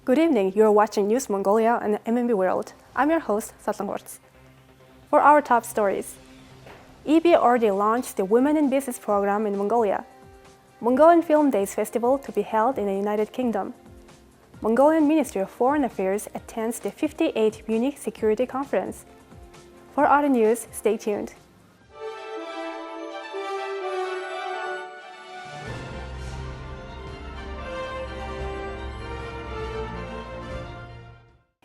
Good evening, you're watching News Mongolia and MNB World. I'm your host, Satlangorts. For our top stories, EBRD launched the Women in Business program in Mongolia. Mongolian Film Days festival to be held in the United Kingdom. Mongolian Ministry of Foreign Affairs attends the 58th Munich Security Conference. For other news, stay tuned.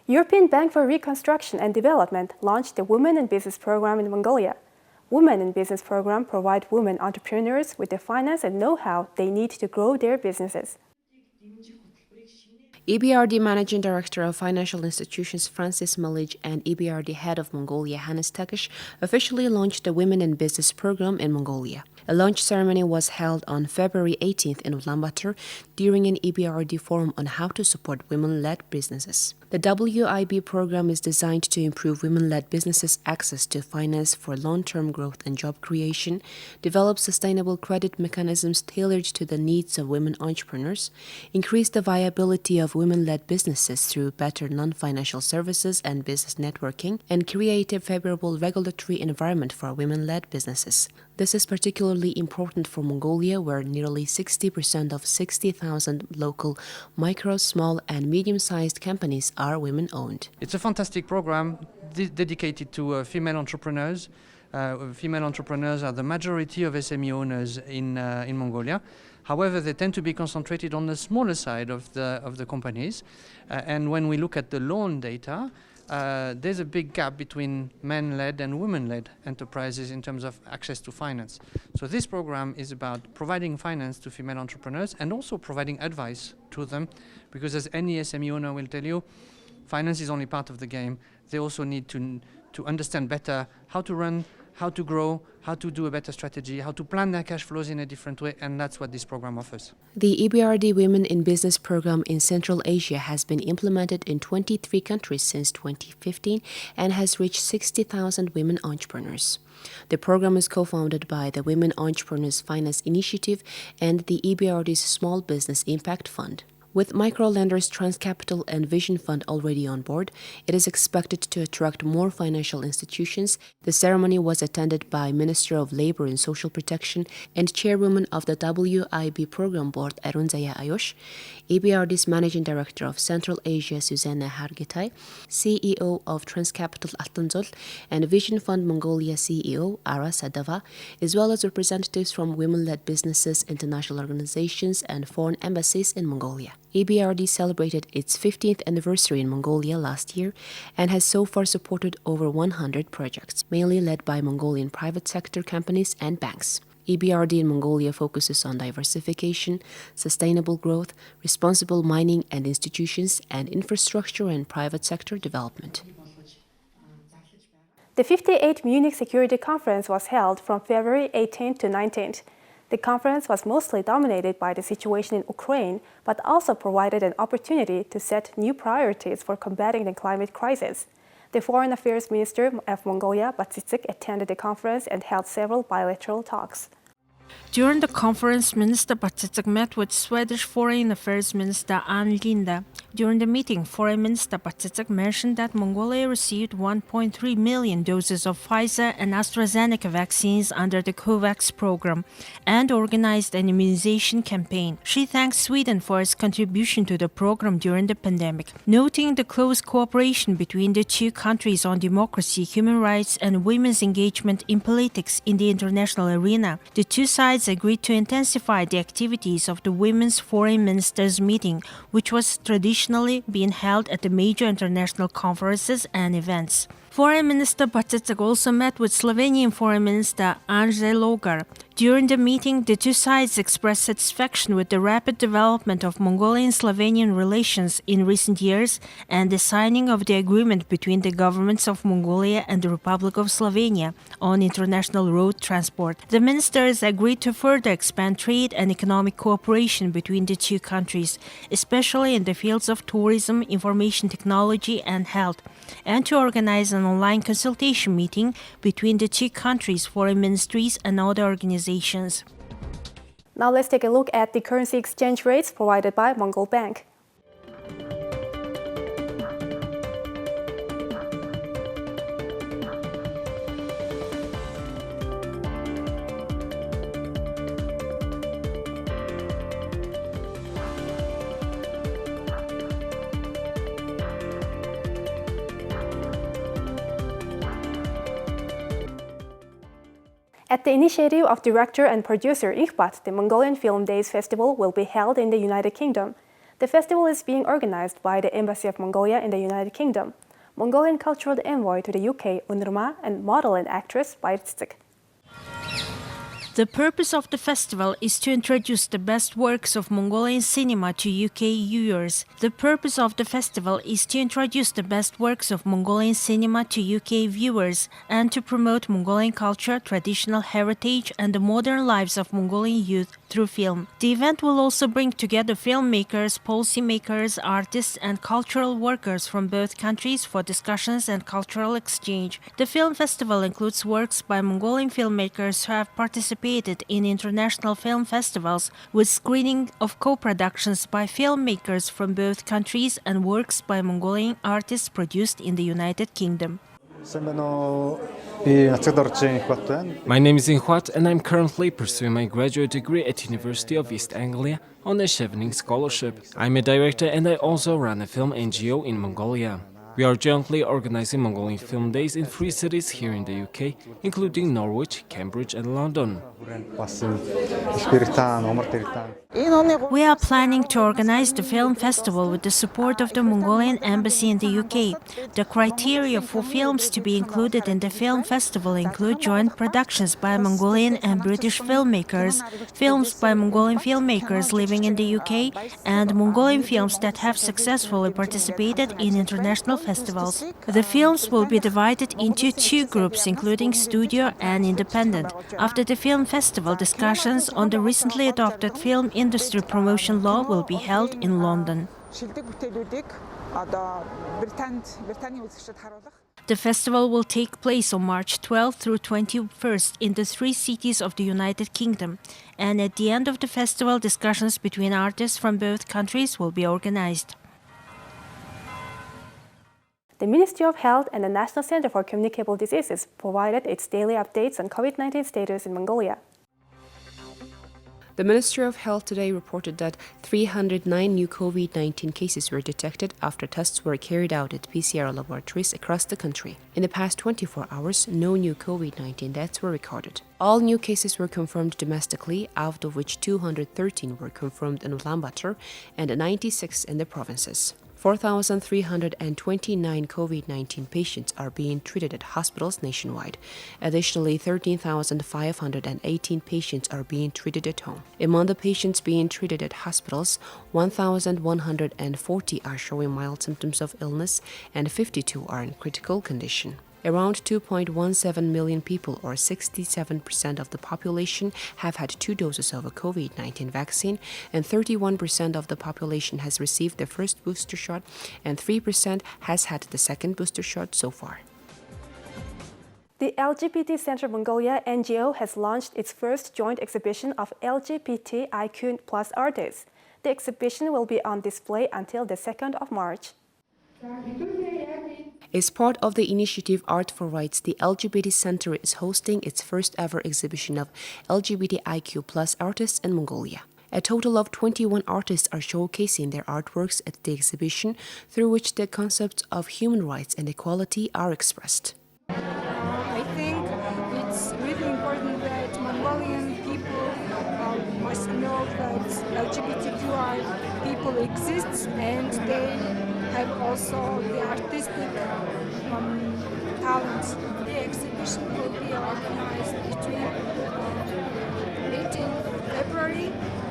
European Bank for Reconstruction and Development launched the Women in Business program in Mongolia. Women in Business program provide women entrepreneurs with the finance and know-how they need to grow their businesses. EBRD Managing Director of Financial Institutions Francis Malij and EBRD Head of Mongolia Hannes Takish officially launched the Women in Business program in Mongolia. A launch ceremony was held on February 18th in Ulaanbaatar during an EBRD forum on how to support women-led businesses. The WIB program is designed to improve women-led businesses' access to finance for long-term growth and job creation, develop sustainable credit mechanisms tailored to the needs of women entrepreneurs, increase the viability of women-led businesses through better non-financial services and business networking, and create a favorable regulatory environment for women-led businesses. This is particularly important for Mongolia, where nearly 60% of 60,000 local micro, small, and medium-sized companies are women-owned. It's a fantastic program dedicated to female entrepreneurs. Female entrepreneurs are the majority of SME owners in Mongolia. However, they tend to be concentrated on the smaller side of the companies. And when we look at the loan data, there's a big gap between men-led and women-led enterprises in terms of access to finance. So this program is about providing finance to female entrepreneurs and also providing advice to them, because as any SME owner will tell you, finance is only part of the game. They also need to understand better how to run, how to grow, how to do a better strategy, how to plan their cash flows in a different way, and that's what this program offers. The EBRD Women in Business program in Central Asia has been implemented in 23 countries since 2015 and has reached 60,000 women entrepreneurs. The program is co-founded by the Women Entrepreneurs Finance Initiative and the EBRD's Small Business Impact Fund. With microlenders TransCapital and Vision Fund already on board, it is expected to attract more financial institutions. The ceremony was attended by Minister of Labor and Social Protection and Chairwoman of the WIB Program Board Arunzaya Ayosh, EBRD's Managing Director of Central Asia Susanna Hargitay, CEO of TransCapital Atlanzol, and Vision Fund Mongolia CEO Ara Sadava, as well as representatives from women-led businesses, international organizations, and foreign embassies in Mongolia. EBRD celebrated its 15th anniversary in Mongolia last year and has so far supported over 100 projects, mainly led by Mongolian private sector companies and banks. EBRD in Mongolia focuses on diversification, sustainable growth, responsible mining and institutions, and infrastructure and private sector development. The 58th Munich Security Conference was held from February 18th to 19th. The conference was mostly dominated by the situation in Ukraine, but also provided an opportunity to set new priorities for combating the climate crisis. The Foreign Affairs Minister of Mongolia, Batsitsik, attended the conference and held several bilateral talks. During the conference, Minister Batsitsik met with Swedish Foreign Affairs Minister Ann Linde. During the meeting, Foreign Minister Batsitsik mentioned that Mongolia received 1.3 million doses of Pfizer and AstraZeneca vaccines under the COVAX program and organized an immunization campaign. She thanked Sweden for its contribution to the program during the pandemic. Noting the close cooperation between the two countries on democracy, human rights, and women's engagement in politics in the international arena, the two sides agreed to intensify the activities of the Women's Foreign Ministers meeting, which was traditionally being held at the major international conferences and events. Foreign Minister Batsitsik also met with Slovenian Foreign Minister Anže Logar. During the meeting, the two sides expressed satisfaction with the rapid development of Mongolian-Slovenian relations in recent years and the signing of the agreement between the governments of Mongolia and the Republic of Slovenia on international road transport. The ministers agreed to further expand trade and economic cooperation between the two countries, especially in the fields of tourism, information technology, and health, and to organize an online consultation meeting between the two countries' foreign ministries and other organizations. Now let's take a look at the currency exchange rates provided by Mongol Bank. At the initiative of director and producer EBRD, the Mongolian Film Days festival will be held in the United Kingdom. The festival is being organized by the Embassy of Mongolia in the United Kingdom, Mongolian cultural envoy to the UK, Unrma, and model and actress Bairtsik. The purpose of the festival is to introduce the best works of Mongolian cinema to UK viewers. The purpose of the festival is to introduce the best works of Mongolian cinema to UK viewers and to promote Mongolian culture, traditional heritage, and the modern lives of Mongolian youth through film. The event will also bring together filmmakers, policymakers, artists, and cultural workers from both countries for discussions and cultural exchange. The film festival includes works by Mongolian filmmakers who have participated in international film festivals, with screening of co-productions by filmmakers from both countries and works by Mongolian artists produced in the United Kingdom. My name is Inhuat and I'm currently pursuing my graduate degree at University of East Anglia on a Chevening scholarship. I'm a director and I also run a film NGO in Mongolia. We are jointly organizing Mongolian Film Days in 3 cities here in the UK, including Norwich, Cambridge and London. We are planning to organize the film festival with the support of the Mongolian Embassy in the UK. The criteria for films to be included in the film festival include joint productions by Mongolian and British filmmakers, films by Mongolian filmmakers living in the UK, and Mongolian films that have successfully participated in international festivals. The films will be divided into 2 groups, including studio and independent. After the film festival, discussions on the recently adopted film industry promotion law will be held in London. The festival will take place on March 12th through 21st in the 3 cities of the United Kingdom, and at the end of the festival, discussions between artists from both countries will be organized. The Ministry of Health and the National Center for Communicable Diseases provided its daily updates on COVID-19 status in Mongolia. The Ministry of Health today reported that 309 new COVID-19 cases were detected after tests were carried out at PCR laboratories across the country. In the past 24 hours, no new COVID-19 deaths were recorded. All new cases were confirmed domestically, out of which 213 were confirmed in Ulaanbaatar and 96 in the provinces. 4,329 COVID-19 patients are being treated at hospitals nationwide. Additionally, 13,518 patients are being treated at home. Among the patients being treated at hospitals, 1,140 are showing mild symptoms of illness and 52 are in critical condition. Around 2.17 million people, or 67% of the population, have had 2 doses of a COVID-19 vaccine, and 31% of the population has received the first booster shot, and 3% has had the second booster shot so far. The LGBT Center Mongolia NGO has launched its first joint exhibition of LGBTIQ+ artists. The exhibition will be on display until the 2nd of March. As part of the initiative Art for Rights, the LGBT Center is hosting its first ever exhibition of LGBTIQ+ artists in Mongolia. A total of 21 artists are showcasing their artworks at the exhibition, through which the concepts of human rights and equality are expressed. I think it's really important that Mongolian people must know that LGBTQI people exist and they have also the artistic talents. The exhibition will be organized between 18th February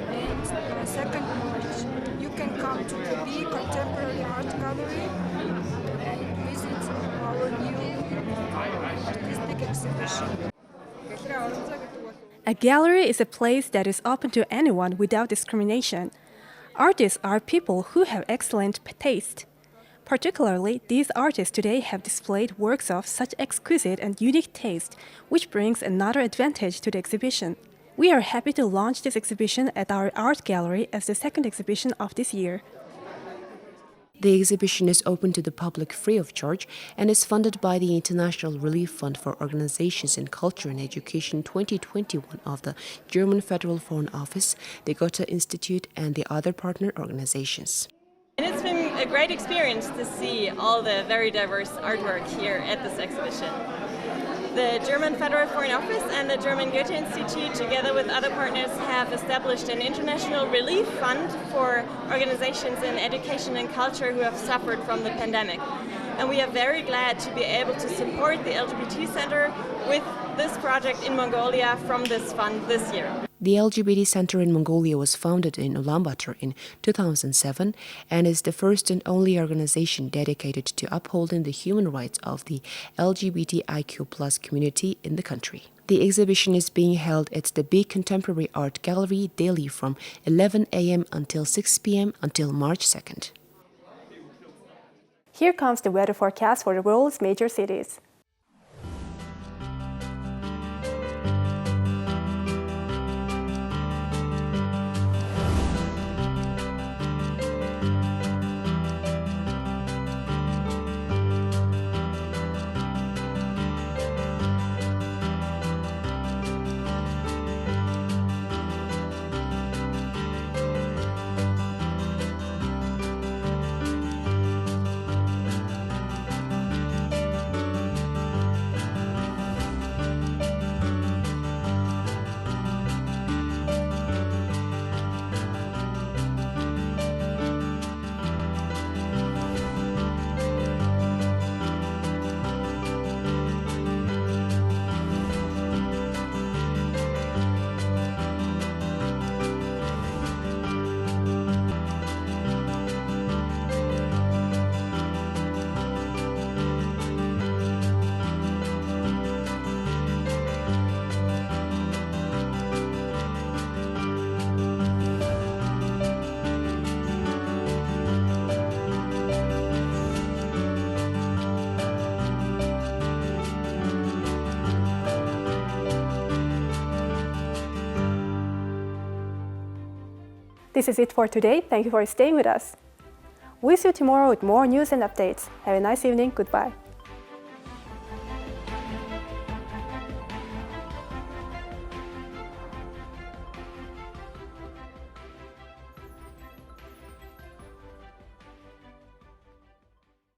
and 2nd March. You can come to the Contemporary Art Gallery and visit our new artistic exhibition. A gallery is a place that is open to anyone without discrimination. Artists are people who have excellent taste. Particularly, these artists today have displayed works of such exquisite and unique taste, which brings another advantage to the exhibition. We are happy to launch this exhibition at our art gallery as the 2nd exhibition of this year. The exhibition is open to the public free of charge and is funded by the International Relief Fund for Organizations in Culture and Education 2021 of the German Federal Foreign Office, the Goethe Institute, and the other partner organizations. And it's been a great experience to see all the very diverse artwork here at this exhibition. The German Federal Foreign Office and the German Goethe Institute, together with other partners, have established an international relief fund for organizations in education and culture who have suffered from the pandemic. And we are very glad to be able to support the LGBT Center with this project in Mongolia from this fund this year. The LGBT Center in Mongolia was founded in Ulaanbaatar in 2007 and is the first and only organization dedicated to upholding the human rights of the LGBTIQ+ community in the country. The exhibition is being held at the Big Contemporary Art Gallery daily from 11 a.m. until 6 p.m. until March 2nd. Here comes the weather forecast for the world's major cities. This is it for today. Thank you for staying with us. We'll see you tomorrow with more news and updates. Have a nice evening. Goodbye.